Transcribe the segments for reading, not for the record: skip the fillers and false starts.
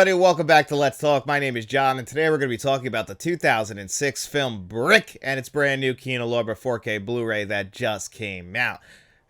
everybody, welcome back to Let's Talk. My name is John, and today we're going to be talking about the 2006 film Brick and its brand new Kino Lorber 4K Blu-ray that just came out.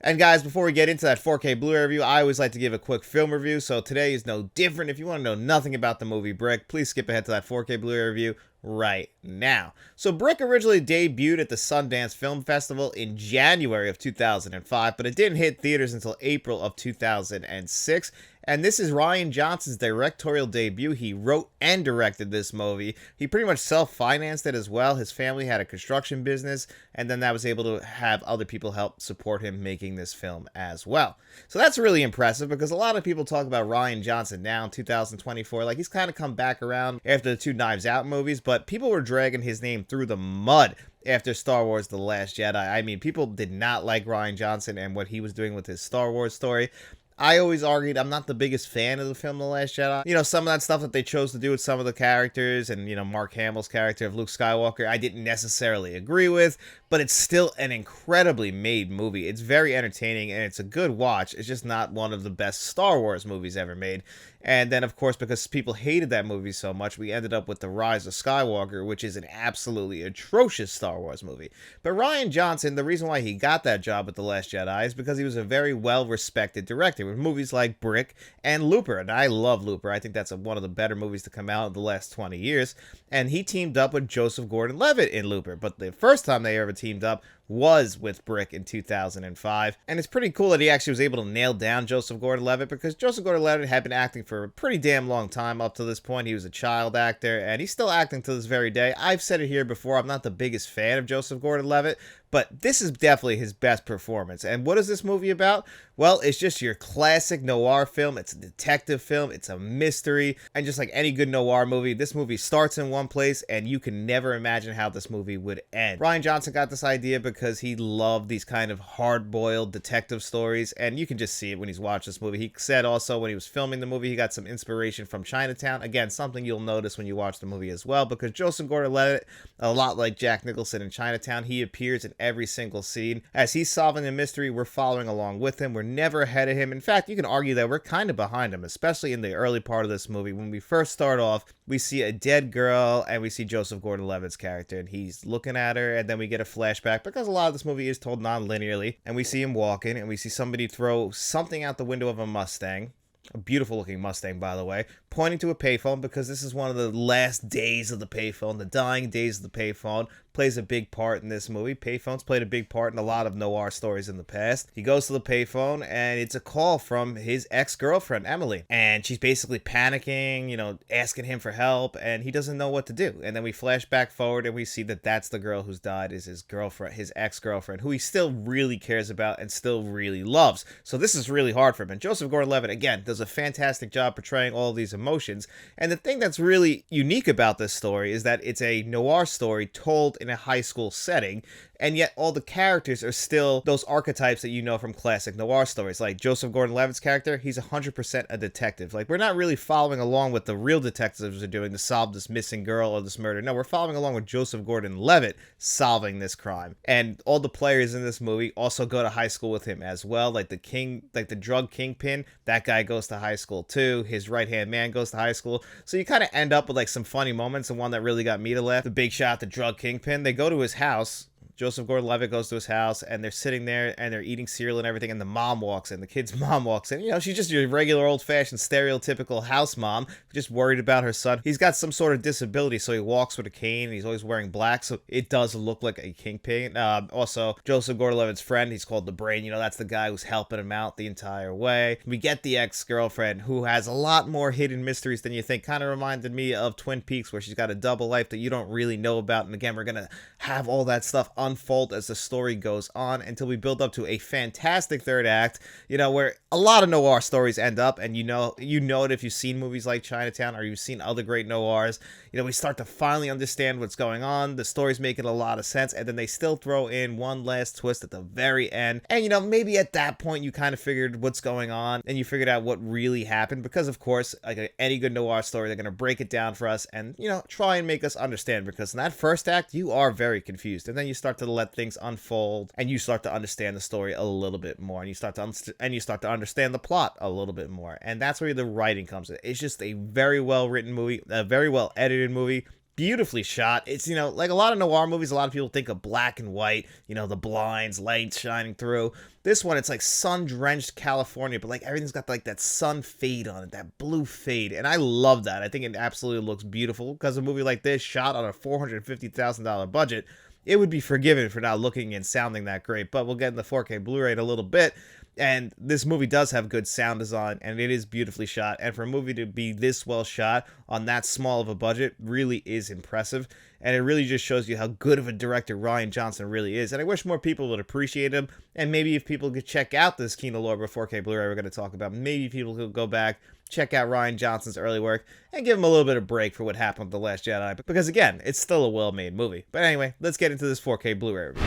And guys, before we get into that 4K Blu-ray review, I always like to give a quick film review, so today is no different. If you want to know nothing about the movie Brick, please skip ahead to that 4K Blu-ray review right now. So Brick originally debuted at the Sundance Film Festival in January of 2005, but it didn't hit theaters until April of 2006. And this is Rian Johnson's directorial debut. He wrote and directed this movie. He pretty much self-financed it as well. His family had a construction business, and then that was able to have other people help support him making this film as well. So that's really impressive because a lot of people talk about Rian Johnson now in 2024. Like, he's kind of come back around after the two Knives Out movies, but people were dragging his name through the mud after Star Wars The Last Jedi. I mean, people did not like Rian Johnson and what he was doing with his Star Wars story. I always argued I'm not the biggest fan of the film The Last Jedi. You know, some of that stuff that they chose to do with some of the characters and, you know, Mark Hamill's character of Luke Skywalker, I didn't necessarily agree with, but it's still an incredibly made movie. It's very entertaining and it's a good watch. It's just not one of the best Star Wars movies ever made. And then, of course, because people hated that movie so much, we ended up with The Rise of Skywalker, which is an absolutely atrocious Star Wars movie. But Rian Johnson, the reason why he got that job with The Last Jedi is because he was a very well-respected director with movies like Brick and Looper. And I love Looper. I think that's one of the better movies to come out in the last 20 years. And he teamed up with Joseph Gordon-Levitt in Looper. But the first time they ever teamed up was with Brick in 2005. And it's pretty cool that he actually was able to nail down Joseph Gordon-Levitt because Joseph Gordon-Levitt had been acting for a pretty damn long time up to this point. He was a child actor and he's still acting to this very day. I've said it here before, I'm not the biggest fan of Joseph Gordon-Levitt, but this is definitely his best performance. And what is this movie about? Well, it's just your classic noir film. It's a detective film. It's a mystery. And just like any good noir movie, this movie starts in one place and you can never imagine how this movie would end. Rian Johnson got this idea because he loved these kind of hard-boiled detective stories, and you can just see it when he's watched this movie. He said also when he was filming the movie, he got some inspiration from Chinatown. Again, something you'll notice when you watch the movie as well, because Joseph Gordon-Levitt, a lot like Jack Nicholson in Chinatown, he appears in every single scene. As he's solving the mystery, we're following along with him. We're never ahead of him. In fact, you can argue that we're kind of behind him, especially in the early part of this movie. When we first start off, we see a dead girl and we see Joseph Gordon-Levitt's character, and he's looking at her, and then we get a flashback because a lot of this movie is told non-linearly, and we see him walking, and we see somebody throw something out the window of a Mustang. A beautiful looking Mustang, by the way, pointing to a payphone because this is one of the last days of the payphone, the dying days of the payphone. Plays a big part in this movie. Payphones played a big part in a lot of noir stories in the past. He goes to the payphone and it's a call from his ex-girlfriend, Emily. And she's basically panicking, you know, asking him for help, and he doesn't know what to do. And then we flash back forward and we see that that's the girl who's died, is his girlfriend, his ex-girlfriend, who he still really cares about and still really loves. So this is really hard for him. And Joseph Gordon-Levitt, again, does a fantastic job portraying all these emotions. And the thing that's really unique about this story is that it's a noir story told in a high school setting, and yet all the characters are still those archetypes that you know from classic noir stories. Like Joseph Gordon-Levitt's character, he's 100% a detective. Like, we're not really following along with the real detectives are doing to solve this missing girl or this murder. No, we're following along with Joseph Gordon-Levitt solving this crime. And all the players in this movie also go to high school with him as well. Like the drug kingpin, that guy goes to high school too. His right-hand man goes to high school. So you kind of end up with like some funny moments, and one that really got me to laugh. The big shot, the drug kingpin, they go to his house. Joseph Gordon-Levitt goes to his house, and they're sitting there, and they're eating cereal and everything, and the mom walks in. The kid's mom walks in. You know, she's just your regular old-fashioned, stereotypical house mom, just worried about her son. He's got some sort of disability, so he walks with a cane, and he's always wearing black, so it does look like a kingpin. Also, Joseph Gordon-Levitt's friend, he's called the Brain. You know, that's the guy who's helping him out the entire way. We get the ex-girlfriend, who has a lot more hidden mysteries than you think. Kind of reminded me of Twin Peaks, where she's got a double life that you don't really know about, and again, we're gonna have all that stuff unfold as the story goes on until we build up to a fantastic third act, you know, where a lot of noir stories end up, and you know it if you've seen movies like Chinatown or you've seen other great noirs. You know, we start to finally understand what's going on. The story's making a lot of sense, and then they still throw in one last twist at the very end. And, you know, maybe at that point you kind of figured what's going on and you figured out what really happened, because, of course, like any good noir story, they're going to break it down for us and, you know, try and make us understand, because in that first act, you are very confused. And then you start start to let things unfold, and you start to understand the story a little bit more, and you start to understand the plot a little bit more. And that's where the writing comes in. It's just a very well written movie, a very well edited movie, beautifully shot. It's, like a lot of noir movies, a lot of people think of black and white, the blinds, light shining through. This one, it's like sun-drenched California, but like everything's got like that sun fade on it, that blue fade, and I love that. I think it absolutely looks beautiful, because a movie like this, shot on a $450,000 budget, it would be forgiven for not looking and sounding that great. But we'll get in the 4K Blu-ray in a little bit. And this movie does have good sound design, and it is beautifully shot. And for a movie to be this well shot on that small of a budget really is impressive. And it really just shows you how good of a director Rian Johnson really is. And I wish more people would appreciate him. And maybe if people could check out this Kino Lorber 4K Blu-ray we're going to talk about, maybe people could go back, check out Rian Johnson's early work, and give him a little bit of break for what happened with The Last Jedi. Because again, it's still a well-made movie. But anyway, let's get into this 4K Blu-ray review.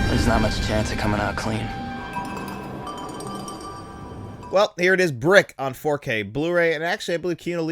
There's not much chance of coming out clean. Well, here it is, Brick on 4K Blu-ray, and actually I believe Kino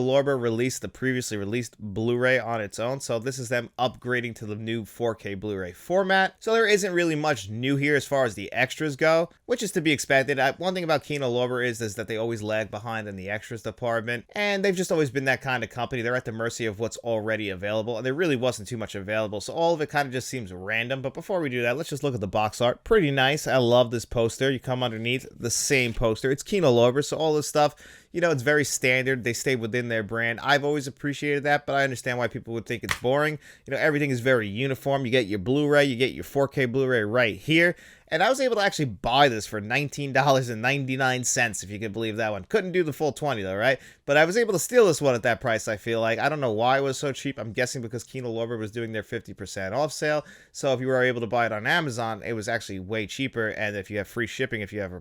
Lorber released the previously released Blu-ray on its own, so this is them upgrading to the new 4K Blu-ray format. So there isn't really much new here as far as the extras go, which is to be expected. One thing about Kino Lorber is that they always lag behind in the extras department, and they've just always been that kind of company. They're at the mercy of what's already available, and there really wasn't too much available, so all of it kind of just seems random. But before we do that, let's just look at the box art. Pretty nice. I love this poster. You come underneath the same poster. It's Kino Lorber, so all this stuff, it's very standard. They stay within their brand. I've always appreciated that, but I understand why people would think it's boring. Everything is very uniform. You get your Blu-ray, you get your 4K Blu-ray right here. And I was able to actually buy this for $19.99, if you can believe that one. Couldn't do the full 20 though, right? But I was able to steal this one at that price, I feel like. I don't know why it was so cheap. I'm guessing because Kino Lorber was doing their 50% off sale. So if you were able to buy it on Amazon, it was actually way cheaper. And if you have free shipping, if you have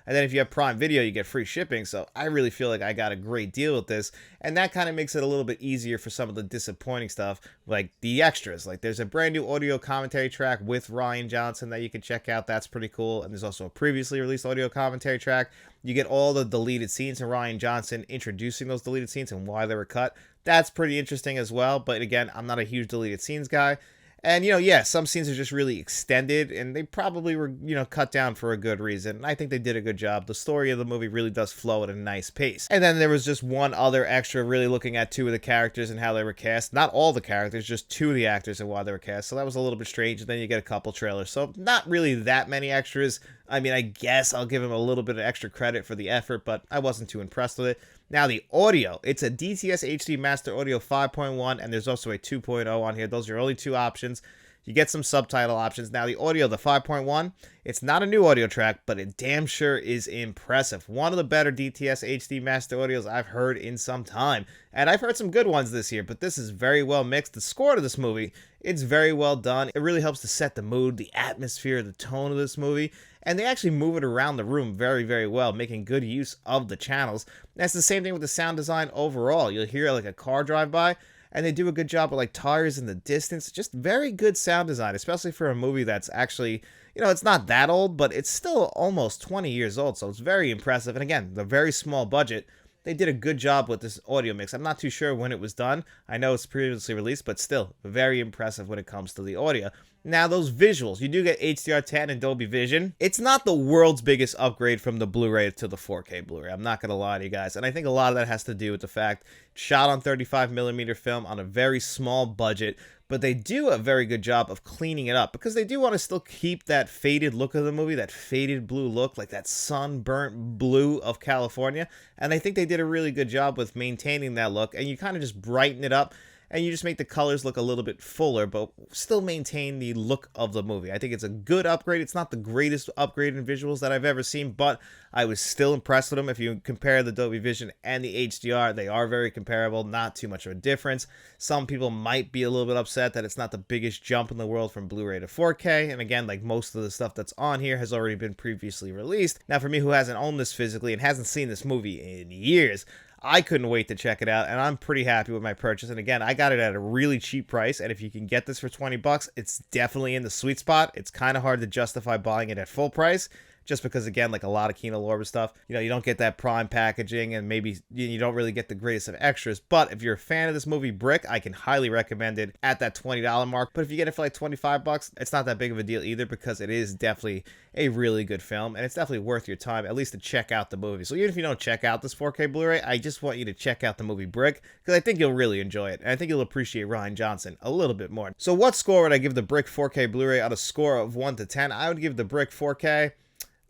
if you have Prime Video, you get free shipping. So I really feel like I got a great deal with this. And that kind of makes it a little bit easier for some of the disappointing stuff, like the extras. Like there's a brand new audio commentary track with Rian Johnson that you can check out. That's pretty cool. And there's also a previously released audio commentary track. You get all the deleted scenes and Rian Johnson introducing those deleted scenes and why they were cut. That's pretty interesting as well. But again, I'm not a huge deleted scenes guy. And, yeah, some scenes are just really extended, and they probably were, cut down for a good reason. And I think they did a good job. The story of the movie really does flow at a nice pace. And then there was just one other extra, really looking at two of the characters and how they were cast. Not all the characters, just two of the actors and why they were cast. So that was a little bit strange. And then you get a couple trailers. So not really that many extras. I mean, I guess I'll give him a little bit of extra credit for the effort, but I wasn't too impressed with it. Now, the audio, it's a DTS HD Master Audio 5.1, and there's also a 2.0 on here. Those are your only two options. You get some subtitle options. Now, the audio, the 5.1, it's not a new audio track, but it damn sure is impressive. One of the better DTS HD Master Audios I've heard in some time. And I've heard some good ones this year, but this is very well mixed. The score to this movie, it's very well done. It really helps to set the mood, the atmosphere, the tone of this movie. And they actually move it around the room very, very well, making good use of the channels. That's the same thing with the sound design overall. You'll hear like a car drive by, and they do a good job with like tires in the distance. Just very good sound design, especially for a movie that's actually, it's not that old, but it's still almost 20 years old. So it's very impressive. And again, the very small budget, they did a good job with this audio mix. I'm not too sure when it was done. I know it's previously released, but still very impressive when it comes to the audio. Now, those visuals, you do get HDR10 and Dolby Vision. It's not the world's biggest upgrade from the Blu-ray to the 4K Blu-ray. I'm not going to lie to you guys. And I think a lot of that has to do with the fact it's shot on 35mm film on a very small budget, but they do a very good job of cleaning it up because they do want to still keep that faded look of the movie, that faded blue look, like that sunburnt blue of California. And I think they did a really good job with maintaining that look, and you kind of just brighten it up. And you just make the colors look a little bit fuller, but still maintain the look of the movie. I think it's a good upgrade. It's not the greatest upgrade in visuals that I've ever seen, but I was still impressed with them. If you compare the Dolby Vision and the HDR, they are very comparable. Not too much of a difference. Some people might be a little bit upset that it's not the biggest jump in the world from Blu-ray to 4K. And again, like most of the stuff that's on here has already been previously released. Now, for me, who hasn't owned this physically and hasn't seen this movie in years, I couldn't wait to check it out, and I'm pretty happy with my purchase. And again, I got it at a really cheap price, and if you can get this for $20, it's definitely in the sweet spot. It's kind of hard to justify buying it at full price just because, again, like a lot of Kino Lorber stuff, you know, you don't get that prime packaging, and maybe you don't really get the greatest of extras. But if you're a fan of this movie Brick, I can highly recommend it at that $20 mark. But if you get it for like 25 bucks, it's not that big of a deal either, because it is definitely a really good film, and it's definitely worth your time, at least to check out the movie. So even if you don't check out this 4K Blu-ray, I just want you to check out the movie Brick, because I think you'll really enjoy it, and I think you'll appreciate Rian Johnson a little bit more. So what score would I give the Brick 4K Blu-ray on a score of 1 to 10? I would give the Brick 4K,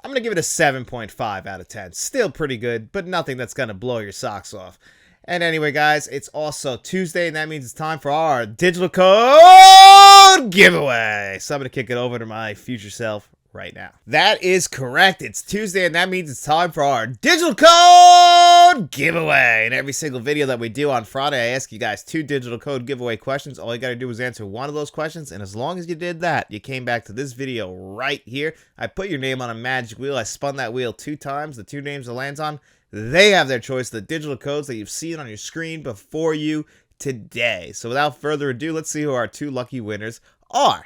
I'm going to give it a 7.5 out of 10. Still pretty good, but nothing that's going to blow your socks off. And anyway, guys, it's also Tuesday, and that means it's time for our digital code giveaway. So I'm going to kick it over to my future self right now. That is correct. It's Tuesday, and that means it's time for our digital code giveaway. In every single video that we do on Friday, I ask you guys 2 digital code giveaway questions. All you got to do is answer one of those questions, and as long as you did that, you came back to this video right here. I put your name on a magic wheel. I spun that wheel 2 times. The 2 names it lands on, they have their choice, the digital codes that you've seen on your screen before you today. So without further ado, let's see who our 2 lucky winners are.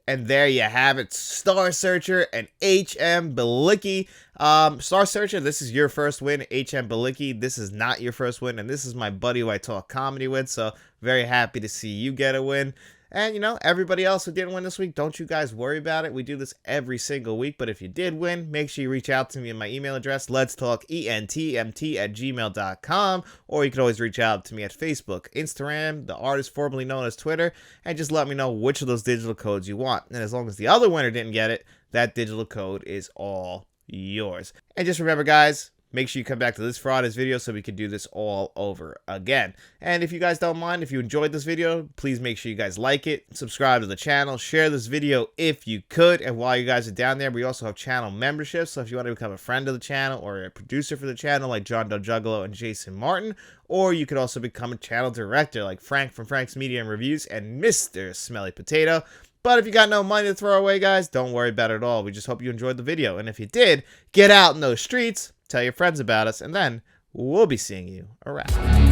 And there you have it, Star Searcher and H.M. Bilicki. Star Searcher, this is your first win. H.M. Bilicki, this is not your first win. And this is my buddy who I talk comedy with, so very happy to see you get a win. And, you know, everybody else who didn't win this week, don't you guys worry about it. We do this every single week. But if you did win, make sure you reach out to me in my email address, letstalkentmt@gmail.com. Or you can always reach out to me at Facebook, Instagram, the artist formerly known as Twitter, and just let me know which of those digital codes you want. And as long as the other winner didn't get it, that digital code is all yours. And just remember, guys, make sure you come back to this Friday's video so we can do this all over again. And if you guys don't mind, if you enjoyed this video, please make sure you guys like it, subscribe to the channel, share this video if you could. And while you guys are down there, we also have channel memberships. So if you want to become a friend of the channel or a producer for the channel like John Doe Juggalo and Jason Martin, or you could also become a channel director like Frank from Frank's Media and Reviews and Mr. Smelly Potato. But if you got no money to throw away, guys, don't worry about it at all. We just hope you enjoyed the video. And if you did, get out in those streets, tell your friends about us, and then we'll be seeing you around.